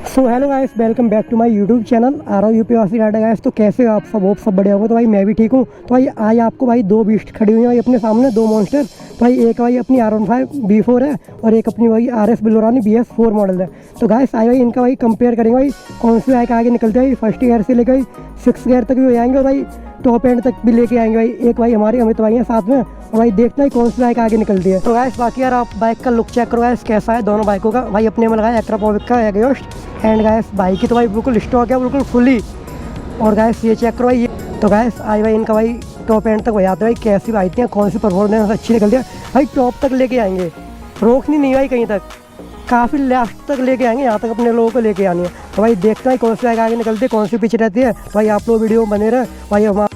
So hello guys, welcome back to my YouTube channel Aarav UP वासी data guys. तो कैसे हो आप सब बढ़िया होंगे। तो भाई मैं भी ठीक हूँ। तो भाई आज आपको भाई दो बीस्ट खड़ी हुई हैं भाई अपने सामने, दो मॉन्स्टर। तो भाई एक भाई अपनी R15 B4 है और एक अपनी भाई RS बिलोरानी BS4 मॉडल है। तो गाइस आज भाई इनका भाई कंपेयर करेंगे भाई कौन सी बाइक आगे निकलते हैं। फर्स्ट गियर से लेकर 6 गियर तक भी हो जाएंगे और भाई टॉप एंड तक भी लेके आएंगे भाई। एक भाई हमारी अमित भाई है साथ में और भाई देखते हैं कौन सी बाइक आगे निकलती है। तो गाइस बाकी यार आप बाइक का लुक चेक करो गाइस कैसा है दोनों बाइकों का। भाई अपने में लगाया एक्ट्रापोविक का एग्जॉस्ट एंड गाइस बाइक की तो भाई बिल्कुल स्टॉक है, बिल्कुल फुली। और गाइस ये चेक करो भाई ये। तो गाइस आज भाई इनका भाई टॉप एंड तक हो जाते हैं भाई कैसी बाइक है, कौन सी परफॉर्मेंस अच्छी निकलती है भाई। टॉप तक लेके आएंगे, रोकनी नहीं भाई कहीं तक, काफ़ी लास्ट तक लेके आएंगे, यहाँ तक अपने लोगों को लेके आनी है। तो भाई देखते हैं कौन सी बाइक आगे निकलती है, कौन सी पीछे रहती है। तो भाई आप लोग वीडियो बने रहे भाई। हम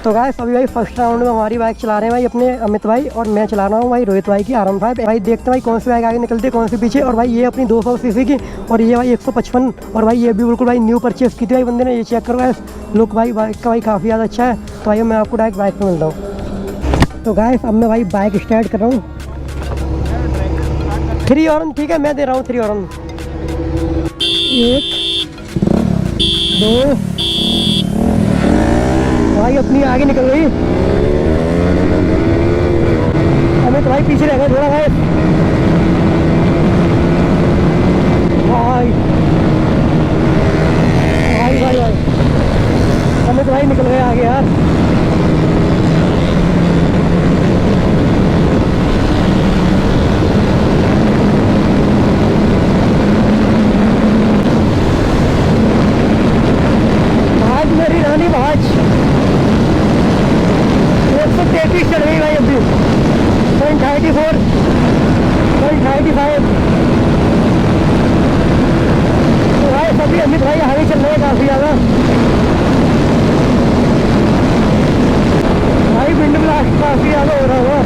तो गाइस अभी भाई फर्स्ट राउंड में हमारी बाइक चला रहे हैं भाई अपने अमित भाई और मैं चला रहा हूँ भाई रोहित भाई की R15। भाई देखते हैं भाई कौन सी बाइक आगे निकलती है, कौन सी पीछे। और भाई ये अपनी 200 सीसी की और ये भाई 155 और भाई ये भी बिल्कुल भाई न्यू परचेस की थी भाई बंदे ने। ये चेक करो गाइस लुक भाई बाइक का भाई काफ़ी ज़्यादा अच्छा है। तो भाई मैं आपको डायरेक्ट बाइक पर मिलता हूँ। तो गाइस अब मैं भाई बाइक स्टार्ट कर रहा हूँ। 3 हॉर्न ठीक है, मैं दे रहा हूँ 3 हॉर्न। 1 2 भाई अपनी आगे निकल गई। हमें तो भाई पीछे रह गए थोड़ा भाई। भाई भाई भाई भाई हमें तो भाई निकल गए आगे यार। भाज मेरी रानी भाज 133 चल गई भाई अभी। 0.34 0.95। तो भाई सभी अमित भाई आगे चल रहे हैं काफ़ी ज़्यादा। भाई विंड ब्लास्ट काफ़ी ज़्यादा हो रहा होगा।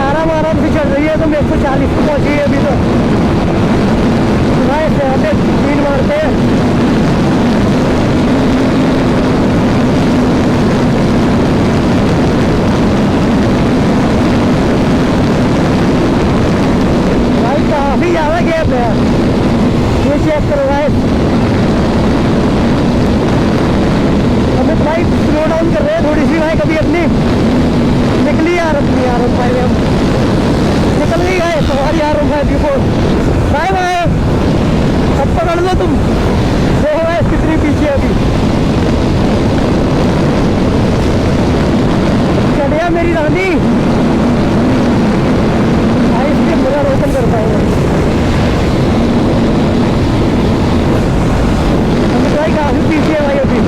आराम से चल रही है तो 140 को पहुँची है अभी। तो भाई से स्पीड मारते हैं। काफ़ी ज़्यादा गैप है, ये चेक करो गाइस। अमित भाई स्लो डाउन कर रहे हैं थोड़ी सी भाई, कभी अपनी निकली यार अपनी R15 हम निकल गई है तुम्हारी R15 बिफोर। बाय बाय, अब पकड़ लो तुम। देखो गाइस कितनी पीछे अभी। चढ़िया मेरी रानी भाई, इसलिए बुरा रोशन कर पाएंगे। भाई काफी पीछे है भाई अभी।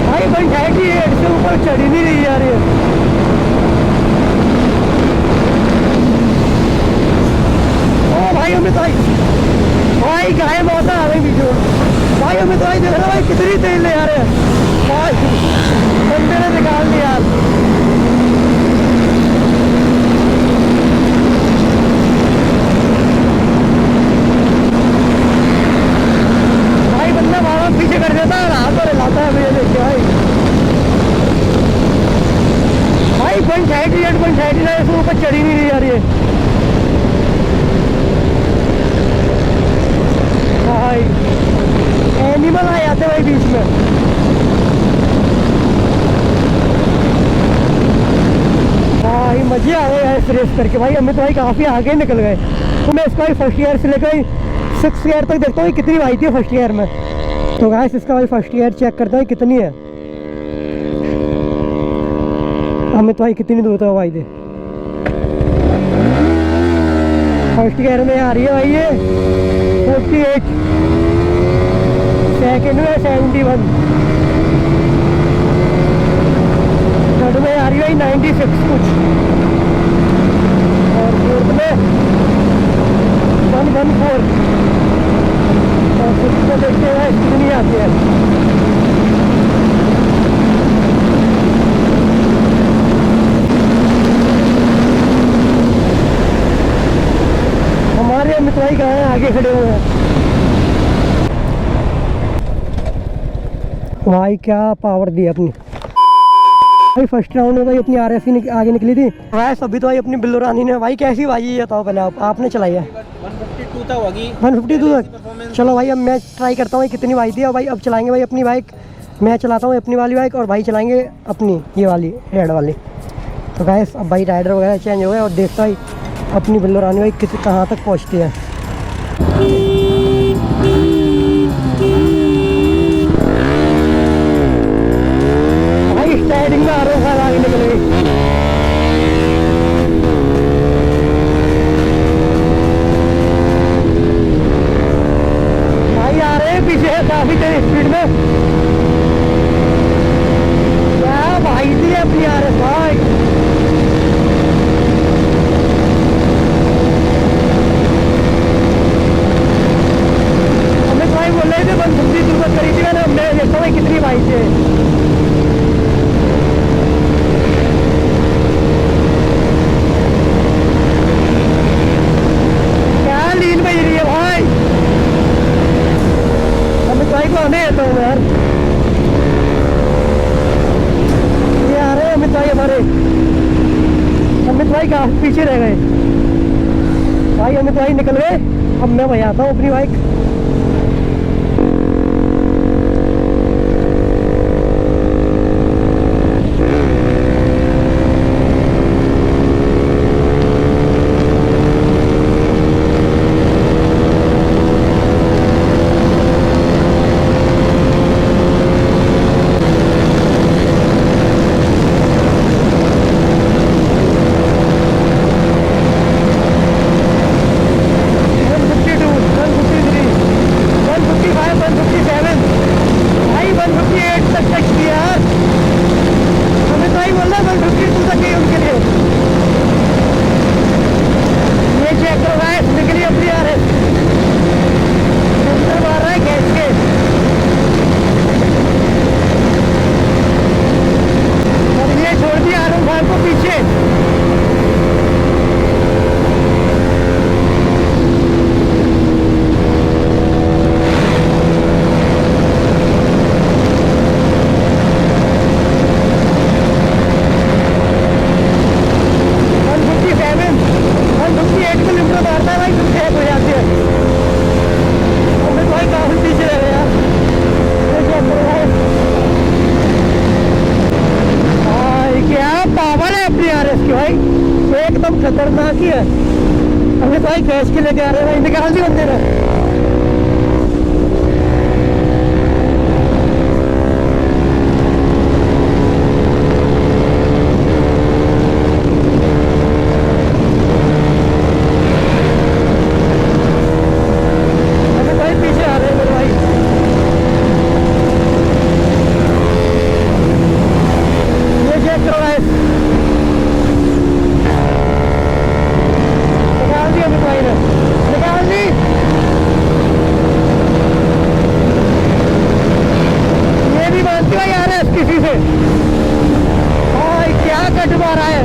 भाई 138 से ऊपर चढ़ ही नहीं रही यार ये। ओ भाई अमित भाई गाय मौसम आ गई वीडियो। भाई अमित भाई देख रहा भाई कितनी तेज ले आ रहे हैं भाई, बंदे ने निकाल दिया यार। पीछे कर देता है, हाथ और हिलाता है मुझे देख के भाई। भाई 0.38 से ऊपर चढ़ी नहीं रही यार ये। भाई एनिमल आ जाते भाई बीच में। भाई मजे आ गए इस रेस करके भाई। अमित भाई काफ़ी आगे निकल गए। तो मैं इसका भाई फर्स्ट गियर से लेकर 6 गियर तक देखता हूँ कितनी भाई थी फर्स्ट गियर में। तो गाइस इसका भाई फर्स्ट गियर चेक करता है कितनी है। अमित भाई कितनी दूर था भाई दे। फर्स्ट गियर में आ रही है भाई ये 48, सेकंड में 71, थर्ड में आ रही है भाई 96 कुछ, और फोर्थ में 114। और फिफ्थ में देखते हैं कितनी आती है। हमारे अमित भाई कहाँ हैं, आगे खड़े हुए हैं। भाई क्या पावर दी अपनी। भाई फर्स्ट राउंड में भाई अपनी RS ही आगे निकली थी भाई। अभी तो भाई अपनी बिल्लो रानी ने भाई कैसी भाई ये बताओ पहले आपने चलाई है 152 तक होगी। 152 तक। चलो भाई अब मैं ट्राई करता हूँ कितनी भाई थी। और भाई अब चलाएंगे भाई अपनी बाइक। मैं चलाता हूँ अपनी वाली बाइक और भाई चलाएंगे अपनी ये वाली रेड वाली। तो गाइस अब भाई राइडर वगैरह चेंज हो गए और देखता भाई अपनी बिल्लो रानी भाई किस कहाँ तक पहुँचती है। भाई स्टार्टिंग में आगे निकल गई। भाई आ रहे हैं पीछे काफी तेज स्पीड में। क्या भाई थी अपनी RS भाई। भाई बोल रहे थे 150 शुरुआत करी थी मैंने। मैं देखता हूँ कितनी भाई से। क्या लीन बज रही है भाई। अमित भाई को आने तो यार ये आ रहे हैं अमित भाई हमारे। अमित भाई काफी पीछे रह गए भाई। अमित भाई निकल गए। अब मैं भाई आता हूँ अपनी बाइक। एकदम खतरनाक ही है। अभी भाई गैस के लेके आ रहे हैं भाई। निकाल दी बंदे ने। अभी भाई पीछे आ रहे हैं मेरे भाई। ये चेक करो भाई। निकाल दी। ये भी मानती हो यार किसी से भाई क्या कट मारा है।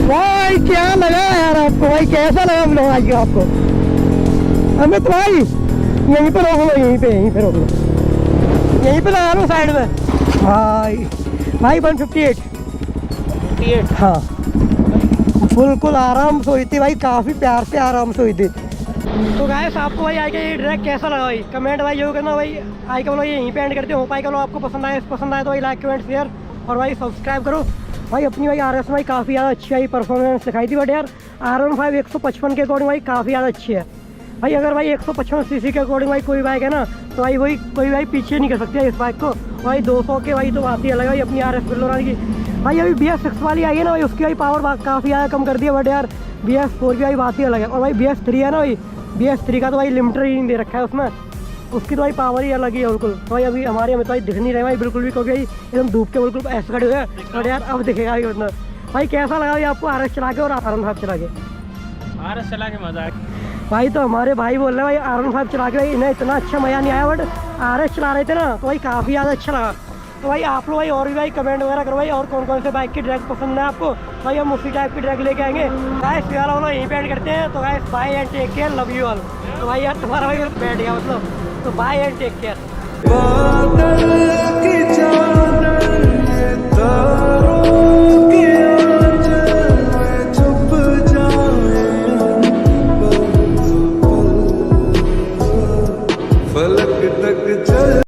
भाई क्या लगा यार आपको भाई। कैसा लगा हम लोग आज आपको। अमित भाई यहीं पे रोक लो। यहीं पे रोक लो। यहीं पे लगा लो साइड में। भाई 158 हाँ बिल्कुल आराम से हुई थी भाई। काफ़ी प्यार से आराम से हुई थी। तो गाइस आपको भाई आई का ये ट्रैक कैसा लगा भाई कमेंट भाई जो करना भाई। आई का भाई यहीं पे एंड करते हो। आई का आपको पसंद आए तो भाई लाइक कमेंट शेयर और भाई सब्सक्राइब करो भाई। अपनी भाई RS भाई काफ़ी ज़्यादा अच्छी आई परफॉर्मेंस दिखाई थी। बट यार R15 155 के अकॉर्डिंग भाई काफ़ी ज़्यादा अच्छी है भाई। अगर भाई 155 सीसी के अकॉर्डिंग भाई कोई बाइक है ना तो भाई वही कोई भाई पीछे नहीं कर सकती है इस बाइक को भाई। 200 के भाई तो बात ही अलग है भाई अपनी RS बिल्लो रानी की भाई। अभी BS6 वाली आई है ना भाई उसकी भाई पावर काफ़ी ज़्यादा कम कर दिया। बट यार BS4 की भाई बात ही अलग है। और भाई BS3 है ना भाई। BS3 का तो भाई लिमिटर ही नहीं दे रखा है उसमें। उसकी तो भाई पावर ही अलग ही है बिल्कुल। तो भाई अभी हमारे हमें तो भाई दिख नहीं रहे भाई बिल्कुल भी क्योंकि भाई एकदम धूप के बिल्कुल ऐसे खड़े हुए हैं। और यार अब दिखेगा भाई उतना। भाई कैसा लगा भाई आपको RS चला के और R15 चला के। RS चला के मजा आया भाई। तो हमारे भाई बोल रहे हैं भाई R15 चला के भाई इन्हें इतना अच्छा मज़ा नहीं आया। बट RS चला रहे थे ना तो भाई काफ़ी ज़्यादा अच्छा लगा। तो भाई आप लोग भाई और भी भाई कमेंट वगैरह करो भाई, और कौन कौन से बाइक की ड्रैग पसंद है आपको, भाई हम उसी टाइप की ड्रैग लेके आएंगे। गाइस फिलहाल हम लोग यहीं पे एंड करते हैं। तो guys bye and take care, love you all. तो भाई यार तुम्हारा भाई बैठ गया मतलब, तो बाय एंड टेक केयर।